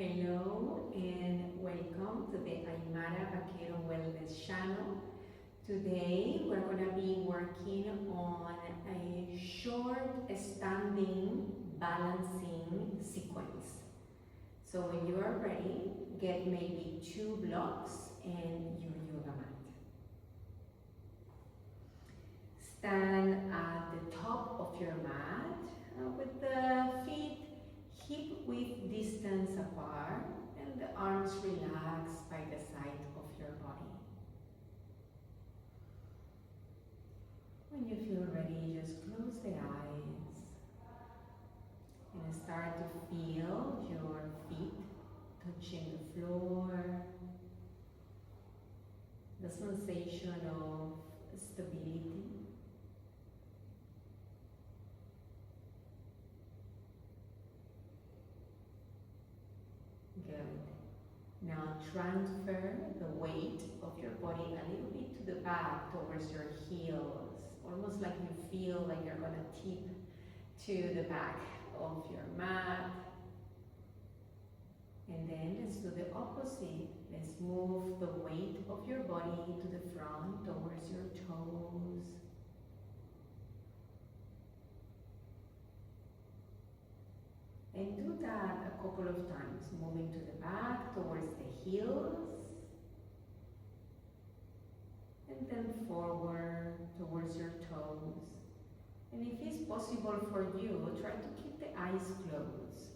Hello and welcome to the Aymara Vaquero Wellness channel. Today we're going to be working on a short standing balancing sequence. So when you are ready, get maybe 2 blocks and your yoga mat. Stand at the top of your mat with the feet hip-width distance apart and the arms relaxed by the side of your body. When you feel ready, just close the eyes and start to feel your feet touching the floor, the sensation of stability. Good. Now transfer the weight of your body a little bit to the back towards your heels. Almost like you feel like you're going to tip to the back of your mat. And then let's do the opposite. Let's move the weight of your body to the front towards your toes. And do that a couple of times, moving to the back towards the heels, and then forward towards your toes. And if it's possible for you, try to keep the eyes closed.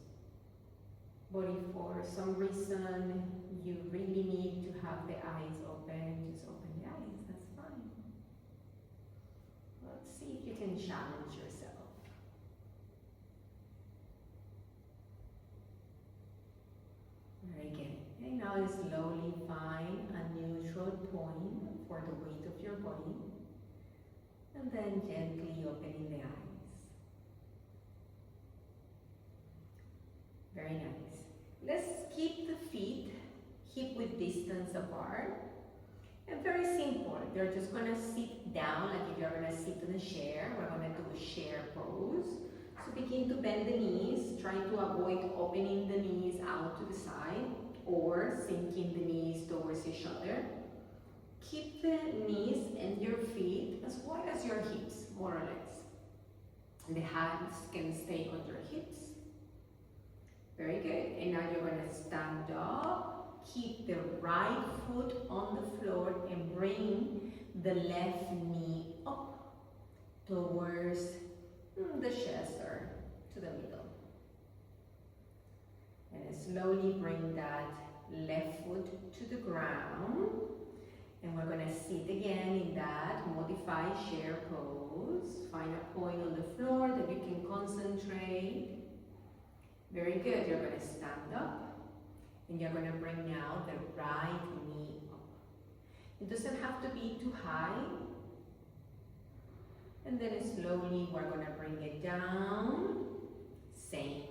But if for some reason you really need to have the eyes open, just open the eyes, that's fine. Let's see if you can challenge yourself. Very good. And now slowly find a neutral point for the weight of your body. And then gently opening the eyes. Very nice. Let's keep the feet hip-width distance apart. And very simple. You're just going to sit down like if you're going to sit in a chair. We're going to do a chair pose. So begin to bend the knees, try to avoid opening the knees out to the side or sinking the knees towards each other. Keep the knees and your feet as wide as your hips, more or less. The hands can stay on your hips. Very good. And now you're going to stand up. Keep the right foot on the floor and bring the left knee up towards the chest or to the middle. And slowly bring that left foot to the ground. And we're going to sit again in that modified chair pose. Find a point on the floor that you can concentrate. Very good. You're going to stand up. And you're going to bring now the right knee up. It doesn't have to be too high. And then slowly we're going to bring it down. Same.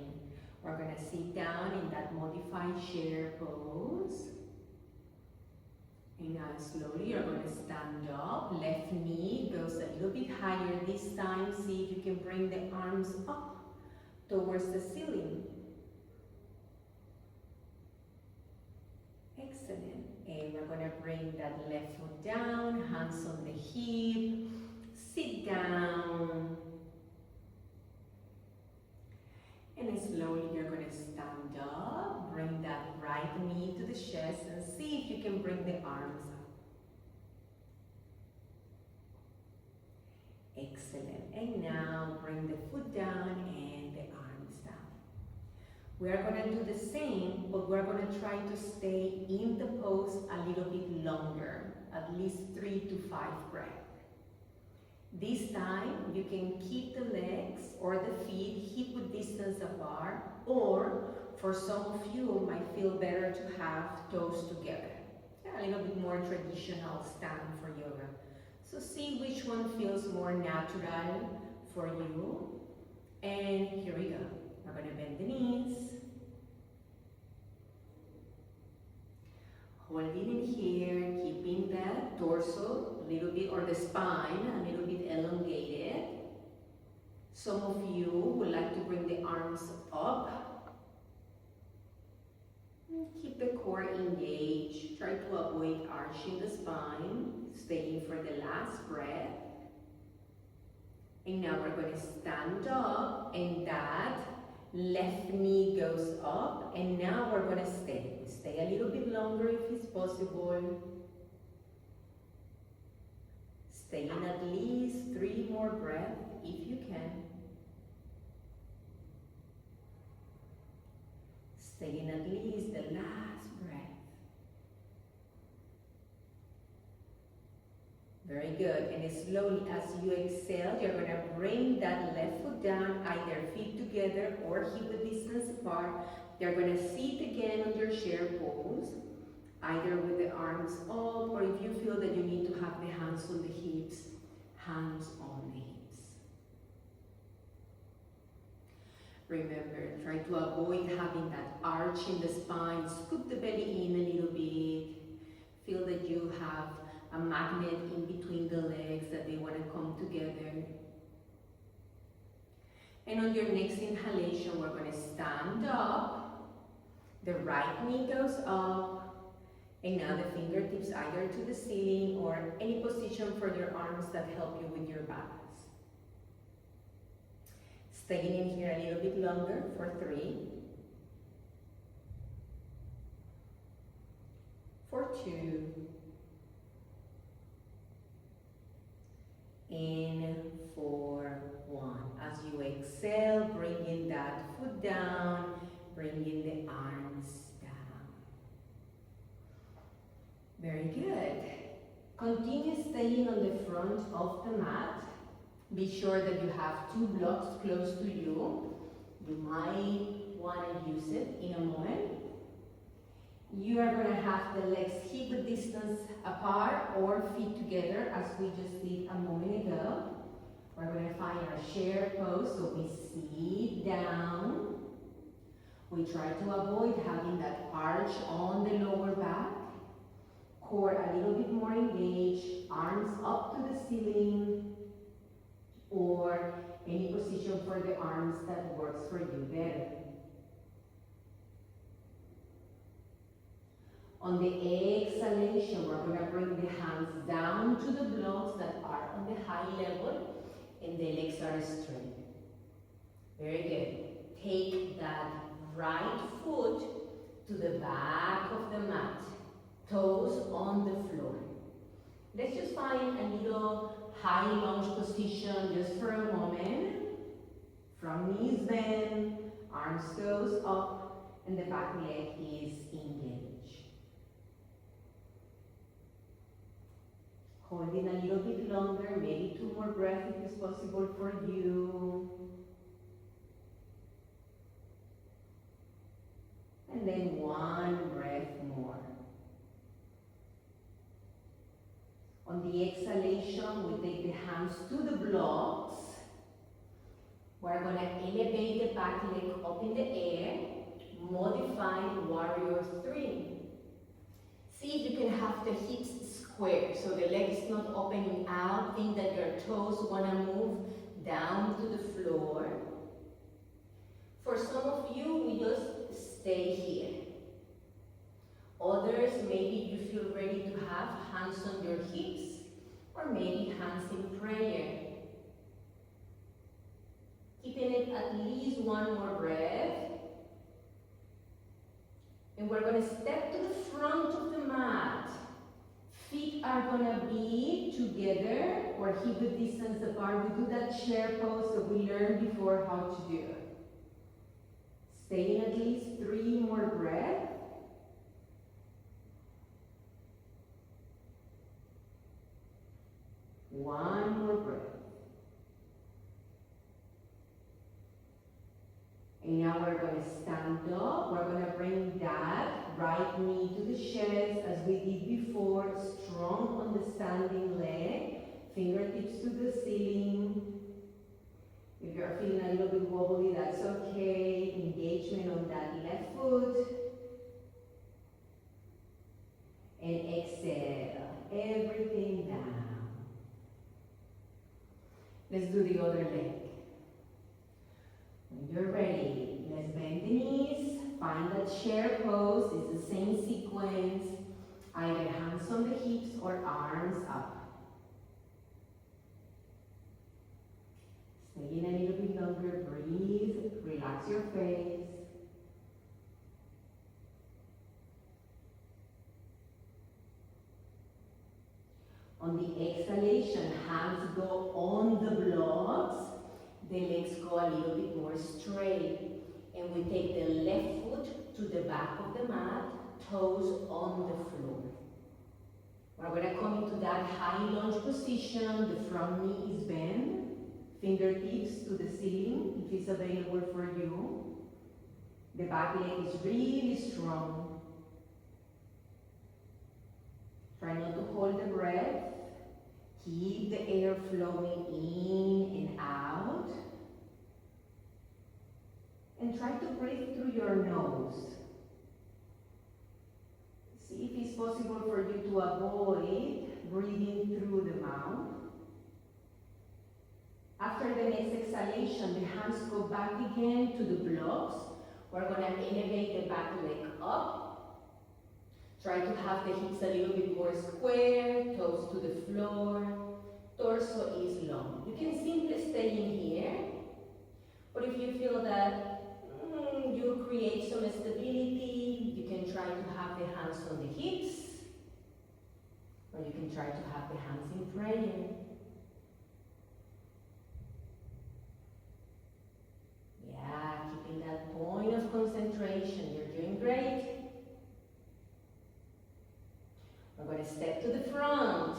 We're going to sit down in that modified chair pose. And now slowly you're going to stand up. Left knee goes a little bit higher this time. See if you can bring the arms up towards the ceiling. Excellent. And we're going to bring that left foot down, hands on the hip. Sit down. And slowly you're going to stand up. Bring that right knee to the chest and see if you can bring the arms up. Excellent. And now bring the foot down and the arms down. We are going to do the same, but we're going to try to stay in the pose a little bit longer, at least 3 to 5 breaths. This time, you can keep the legs or the feet hip-width distance apart, or for some of you, might feel better to have toes together. A little bit more traditional stand for yoga. So see which one feels more natural for you. And here we go. We're going to bend the knees. Holding in here, keeping the torso a little bit, or the spine a little bit elongated. Some of you would like to bring the arms up. Keep the core engaged. Try to avoid arching the spine. Staying for the last breath. And now we're going to stand up, and that left knee goes up, and now we're going to stay. Stay a little bit longer if it's possible. Stay in at least 3 more breaths if you can. Stay in at least the last breath. Very good. And slowly as you exhale, you're going to bring that left foot down, either feet together or hip distance apart. You're going to sit again on your chair pose, either with the arms up, or if you feel that you need to have the hands on the hips, hands on the hips. Remember, try to avoid having that arch in the spine. Scoop the belly in a little bit. Feel that you have a magnet in between the legs, that they want to come together. And on your next inhalation, we're going to stand up. The right knee goes up. And now the fingertips either to the ceiling or any position for your arms that help you with your balance. Staying in here a little bit longer for 3. For 2. And for 1. As you exhale, bringing that foot down, bringing the arms down. Very good. Continue staying on the front of the mat. Be sure that you have 2 blocks close to you. You might want to use it in a moment. You are going to have the legs hip distance apart or feet together, as we just did a moment ago. We're going to find our chair pose, so we sit down. We try to avoid having that arch on the lower back. Core a little bit more engaged, arms up to the ceiling, or any position for the arms that works for you better. On the exhalation, we're going to bring the hands down to the blocks that are on the high level, and the legs are straight. Very good. Take that right foot to the back of the mat, toes on the floor. Let's just find a little high lunge position just for a moment. From knees bend, arms goes up, and the back leg is engaged. Holding a little bit longer, maybe 2 more breaths if it's possible for you. And then 1 breath more. On the exhalation, we take the hands to the blocks. We're going to elevate the back leg up in the air, modifying warrior 3. See if you can have the hips square, so the leg is not opening out. Think that your toes want to move down to the floor. For some of you, we just stay here. Others, maybe you feel ready to have hands on your hips, or maybe hands in prayer. Keeping it at least 1 more breath. And we're going to step to the front of the mat. Feet are going to be together or hip distance apart. We do that chair pose that we learned before how to do. Stay in at least 3 more breaths. One more breath. And now we're going to stand up. We're going to bring that right knee to the chest as we did before. Strong on the standing leg. Fingertips to the ceiling. If you're feeling a little bit wobbly, that's okay. Engagement on that left foot. And exhale everything down. Let's do the other leg. When you're ready, let's bend the knees, find that chair pose. pose. It's the same sequence. Either hands on the hips or arms up. Stay in a little bit longer. Breathe. Relax your face. On the exhalation, hands go on the blocks. The legs go a little bit more straight. And we take the left foot to the back of the mat, toes on the floor. We're going to come into that high lunge position. The front knee is bent, fingertips to the ceiling if it's available for you. The back leg is really strong. Try not to hold the breath. Keep the air flowing in and out. And try to breathe through your nose. See if it's possible for you to avoid breathing through the mouth. After the next exhalation, the hands go back again to the blocks. We're going to elevate the back leg up. Try to have the hips a little bit more square, toes to the floor. Torso is long. You can simply stay in here. But if you feel that you create some stability, you can try to have the hands on the hips, or you can try to have the hands in prayer. Yeah, keeping that point of concentration. You're doing great. We're going to step to the front.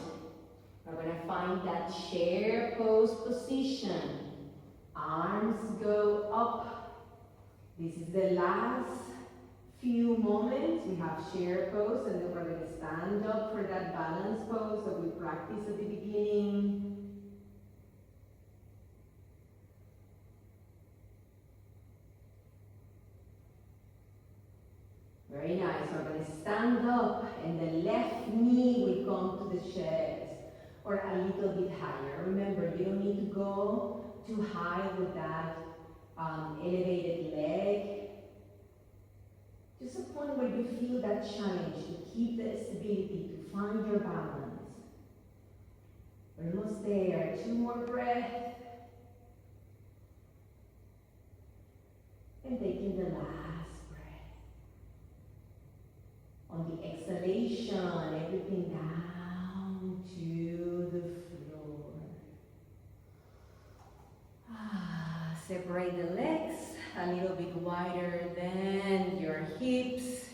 We're going to find that chair pose position. Arms go up. This is the last few moments. We have chair pose, and then we're going to stand up for that balance pose that we practiced at the beginning. Very nice. We're going to stand up, and the left knee will come to the chest, or a little bit higher. Remember, you don't need to go too high with that elevated leg. Just a point where you feel that challenge to keep the stability, to find your balance. We're almost there. 2 more breaths. And taking the last breath. On the exhalation, everything down to the floor. Separate the legs a little bit wider than your hips.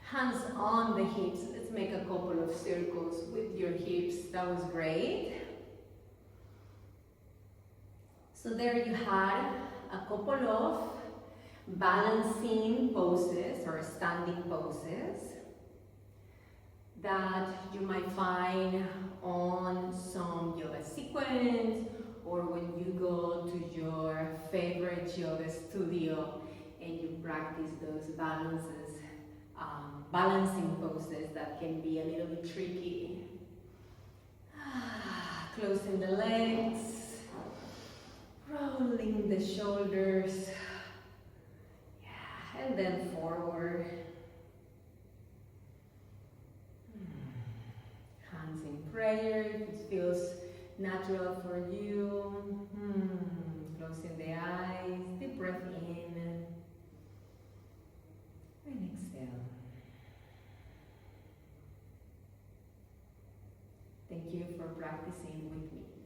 Hands on the hips. Let's make a couple of circles with your hips. That was great. So there you had a couple of balancing poses or standing poses that you might find on some yoga sequence, or when you go to your favorite yoga studio and you practice those balancing poses that can be a little bit tricky. Closing the legs, rolling the shoulders, and then forward. Hands in prayer if it feels natural for you. Closing the eyes, deep breath in and exhale. Thank you for practicing with me.